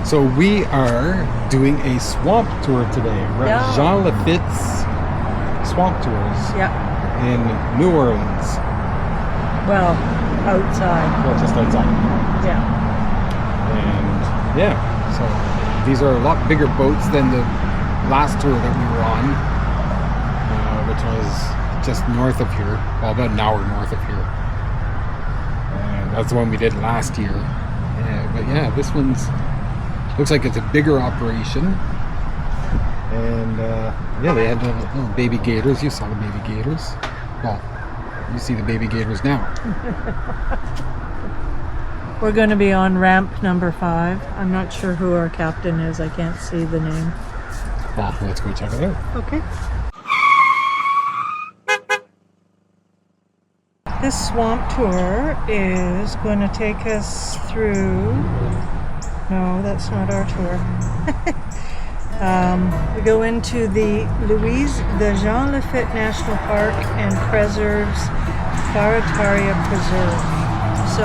So we are doing a swamp tour today. We're at Jean Lafitte's swamp tours in New Orleans. Well, outside. Well, just outside. Yeah. And yeah, so these are a lot bigger boats than the last tour that we were on, which was just north of here, well, about an hour north of here. And that's the one we did last year. But yeah, this one's looks like it's a bigger operation. And yeah, they had little baby gators. You saw the baby gators. Well, you see the baby gators now. We're going to be on ramp number 5. I'm not sure who our captain is. I can't see the name. Well, let's go check it out. Okay. This swamp tour is going to take us through... No, that's not our tour. We go into the Jean Lafitte National Park and Preserves Barataria Preserve. So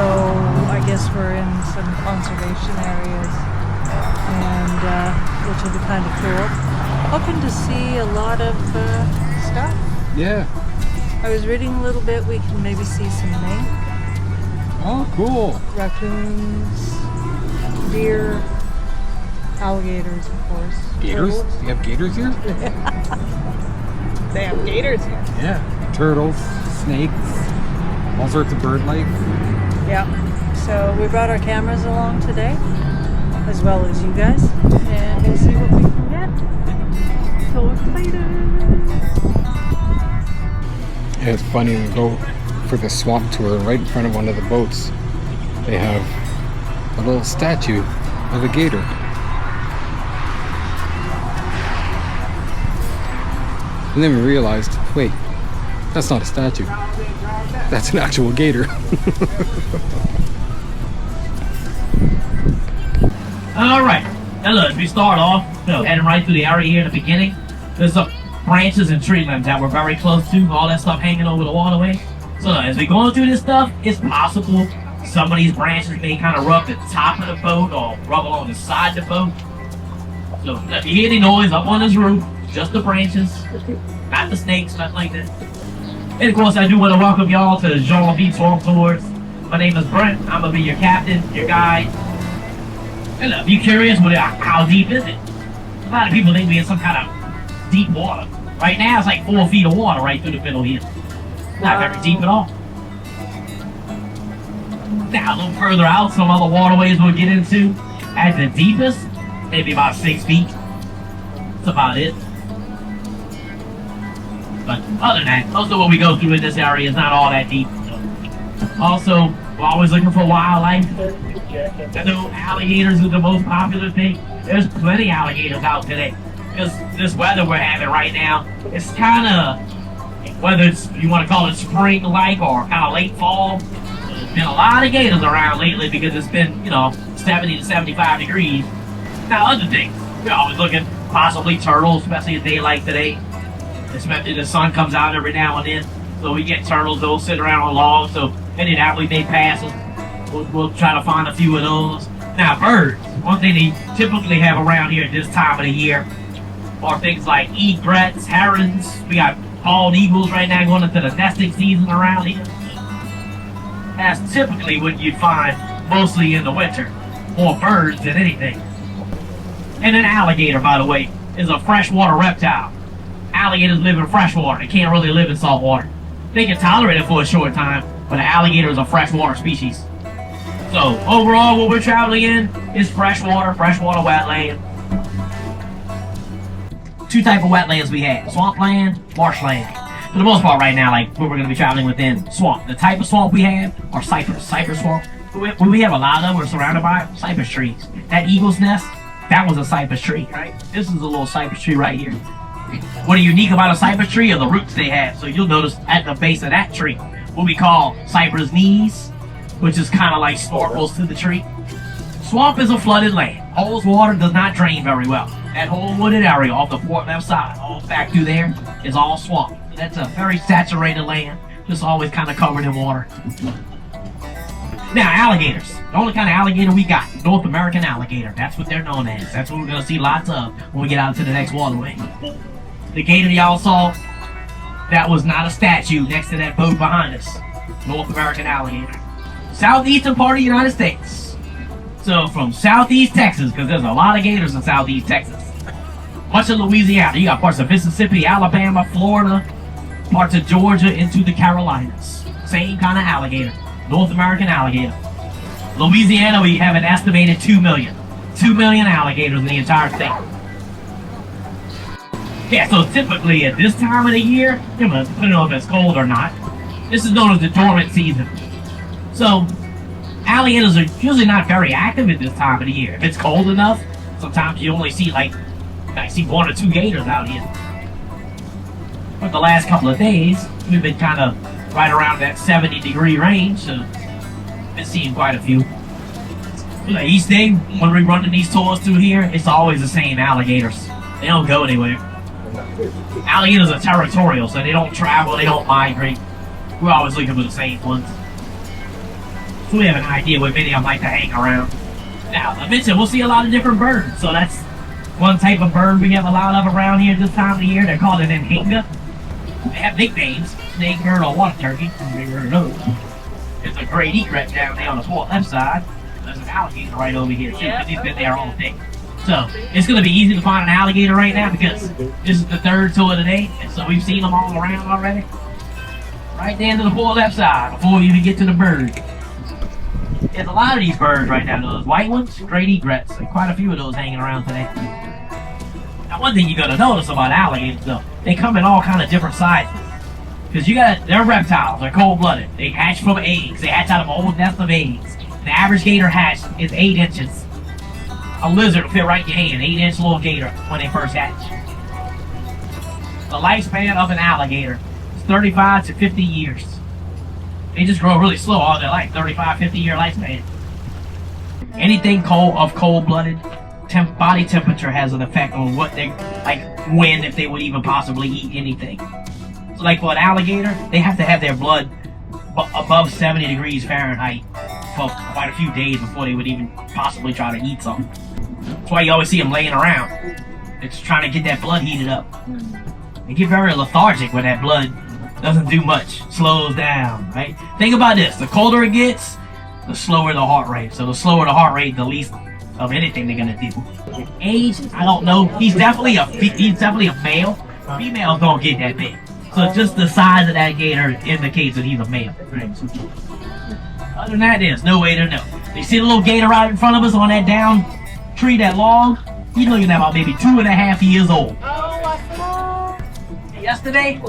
I guess we're in some conservation areas, and which will be kind of cool. Hoping to see a lot of stuff. Yeah. I was reading a little bit. We can maybe see some mink. Oh, cool. Raccoons. Deer, alligators, of course. Gators? Turtles. You have gators here? They have gators here. Yeah. Turtles, snakes, all sorts of bird life. Yeah. So we brought our cameras along today, as well as you guys, and we'll see what we can get. So excited! Yeah, it's funny, we go for the swamp tour, right in front of one of the boats, they have a little statue of a gator. And then we realized, wait, that's not a statue. That's an actual gator. Alright, now look, we start off, heading right through the area here in the beginning. There's some branches and tree limbs that we're very close to, all that stuff hanging over the waterway. So as we go through this stuff, it's possible some of these branches may kind of rub the top of the boat or rub along the side of the boat. So if you hear any noise up on this roof, just the branches, not the snakes, nothing like that. And of course, I do want to welcome y'all to Jean Lafitte's Swamp Tours. My name is Brent. I'm going to be your captain, your guide. And if you're curious, how deep is it? A lot of people think we're in some kind of deep water. Right now, it's like 4 feet of water right through the middle here. Not very deep at all. Now, a little further out, some other waterways we'll get into. At the deepest, maybe about 6 feet. That's about it. But other than that, most of what we go through in this area is not all that deep. Also, we're always looking for wildlife. I know alligators is the most popular thing. There's plenty of alligators out today. Because this weather we're having right now, it's kind of, whether it's, you want to call it spring-like or kind of late fall, there's been a lot of gators around lately because it's been, 70 to 75 degrees. Now, other things, we're always looking, possibly turtles, especially a day like today. Especially the sun comes out every now and then. So we get turtles, they'll sit around on logs, so any that we may pass them, we'll try to find a few of those. Now, birds, one thing they typically have around here at this time of the year are things like egrets, herons. We got bald eagles right now going into the nesting season around here. That's typically what you'd find mostly in the winter, more birds than anything. And an alligator, by the way, is a freshwater reptile. Alligators live in freshwater. They can't really live in salt water. They can tolerate it for a short time, but an alligator is a freshwater species. So overall, what we're traveling in is freshwater wetland. 2 types of wetlands we have: swampland, marshland. For the most part right now, like what we're going to be traveling within, swamp. The type of swamp we have are cypress swamp. We have a lot of them. We're surrounded by cypress trees. That eagle's nest, that was a cypress tree, right? This is a little cypress tree right here. What is unique about a cypress tree are the roots they have. So you'll notice at the base of that tree, what we call cypress knees, which is kind of like snorkels to the tree. Swamp is a flooded land. Hole's water does not drain very well. That whole wooded area off the port left side, all back through there, is all swamp. That's a very saturated land, just always kind of covered in water. Now, alligators. The only kind of alligator we got, North American alligator. That's what they're known as. That's what we're gonna see lots of when we get out to the next waterway. The gator y'all saw, that was not a statue next to that boat behind us. North American alligator. Southeastern part of the United States. So from Southeast Texas, because there's a lot of gators in Southeast Texas. Much of Louisiana. You got parts of Mississippi, Alabama, Florida, parts of Georgia into the Carolinas. Same kind of alligator. North American alligator. Louisiana, we have an estimated 2 million. 2 million alligators in the entire state. Yeah, so typically at this time of the year, depending on if it's cold or not, this is known as the dormant season. So, alligators are usually not very active at this time of the year. If it's cold enough, sometimes you only see I see 1 or 2 gators out here. But the last couple of days, we've been kind of right around that 70-degree range, so been seeing quite a few. Each day, when we're running these tours through here, it's always the same alligators. They don't go anywhere. Alligators are territorial, so they don't travel, they don't migrate. We're always looking for the same ones. So we have an idea what many of them like to hang around. Now, I mentioned we'll see a lot of different birds, so that's one type of bird we have a lot of around here this time of the year. They're called an anhinga. They have nicknames: snake bird or water turkey. There's a great egret down there on the far left side. There's an alligator right over here too, because he's been there all day. So it's going to be easy to find an alligator right now because this is the 3rd tour of the day, and so we've seen them all around already. Right down to the far left side before we even get to the bird. There's a lot of these birds right now. Those white ones, great egrets. There's quite a few of those hanging around today. Now, one thing you got to notice about alligators, though, they come in all kind of different sizes. Because they're reptiles, they're cold-blooded. They hatch from eggs. They hatch out of an old nest of eggs. The average gator hatch is 8 inches. A lizard will fit right in your hand, 8-inch little gator when they first hatch. The lifespan of an alligator is 35 to 50 years. They just grow really slow all their life, 35, 50-year lifespan. Anything cold-blooded, body temperature has an effect on what they, when, if they would even possibly eat anything. So like for an alligator, they have to have their blood above 70 degrees Fahrenheit for quite a few days before they would even possibly try to eat something. That's why you always see them laying around. It's trying to get that blood heated up. They get very lethargic when that blood doesn't do much, slows down, right? Think about this, the colder it gets, the slower the heart rate. So the slower the heart rate, the least of anything they're gonna do. Age, I don't know. He's definitely a male. Females don't get that big. So just the size of that gator indicates that he's a male. Right? Other than that, there's no way to know. You see the little gator right in front of us on that down tree, that log? He's looking at about maybe 2.5 years old. Yesterday,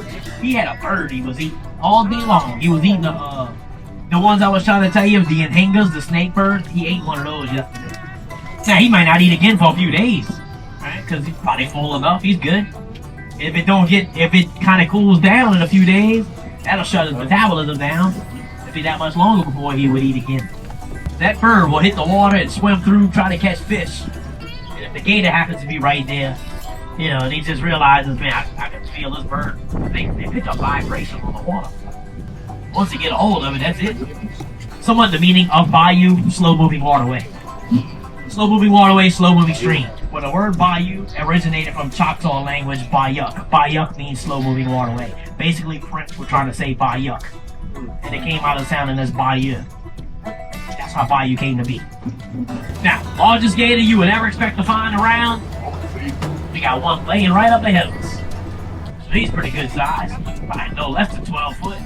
he had a bird he was eating all day long. He was eating the ones I was trying to tell you, the anhingas, the snake bird. He ate one of those yesterday. Now, he might not eat again for a few days, right? Because he's probably full enough. He's good. If it kind of cools down in a few days, that'll shut his metabolism down. It'll be that much longer before he would eat again. That bird will hit the water and swim through, try to catch fish. And if the gator happens to be right there, and he just realizes, man, I can feel this bird. They pick up vibration on the water. Once you get a hold of it, that's it. Somewhat the meaning of bayou, slow-moving waterway. Slow-moving waterway, slow-moving stream. Well, the word bayou originated from Choctaw language, bayuk. Bayuk means slow-moving waterway. Basically, French were trying to say bayuk. And it came out of sounding as bayou. That's how bayou came to be. Now, largest gator you would ever expect to find around, we got one laying right up ahead of us. So he's pretty good size. Probably no less than 12 foot.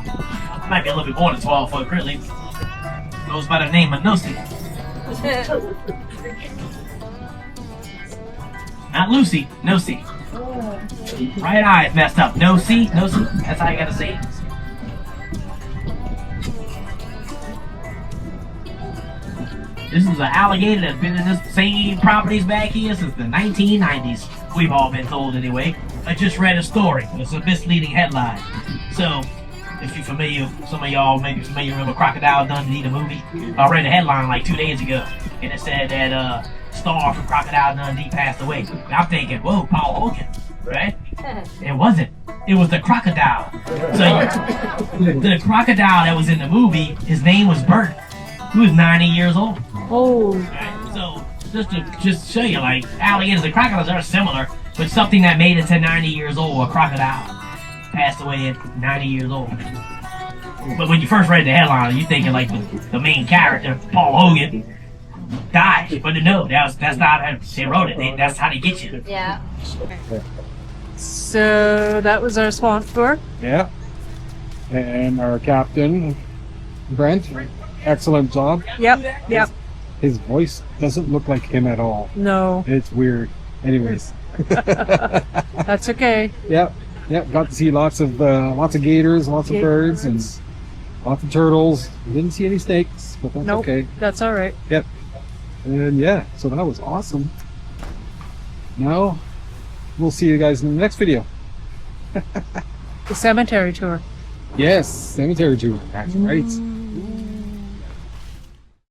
Might be a little bit more than 12 foot, really. Goes by the name of Nosee. Not Lucy, Nosee. Right eye is messed up. Nosee, Nosee. That's how you gotta say it. This is an alligator that's been in this same properties back here since the 1990s. We've all been told anyway. I just read a story. It's a misleading headline. So, if you're familiar, some of y'all may be familiar with Crocodile Dundee, the movie. I read a headline like 2 days ago, and it said that Star from Crocodile Dundee passed away. And I'm thinking, whoa, Paul Hogan, right? It wasn't. It was the crocodile. So the crocodile that was in the movie, his name was Bert. He was 90 years old. Oh, Right? So just to show you, like alligators and crocodiles are similar, but something that made it to 90 years old, a crocodile passed away at 90 years old. But when you first read the headline, you thinking like the main character, Paul Hogan, died. But no, that's not how they wrote it. That's how they get you. Yeah. so that was our swamp tour. Yeah. And our captain, Brent, excellent job. Yep. His voice doesn't look like him at all. No, It's weird. Anyways. that's okay. Yep. Got to see lots of gators, lots of birds, and lots of turtles. Didn't see any snakes, but that's Nope. okay. That's all right. Yep. And yeah, so that was awesome. Now, we'll see you guys in the next video. The cemetery tour. Yes, cemetery tour. That's right.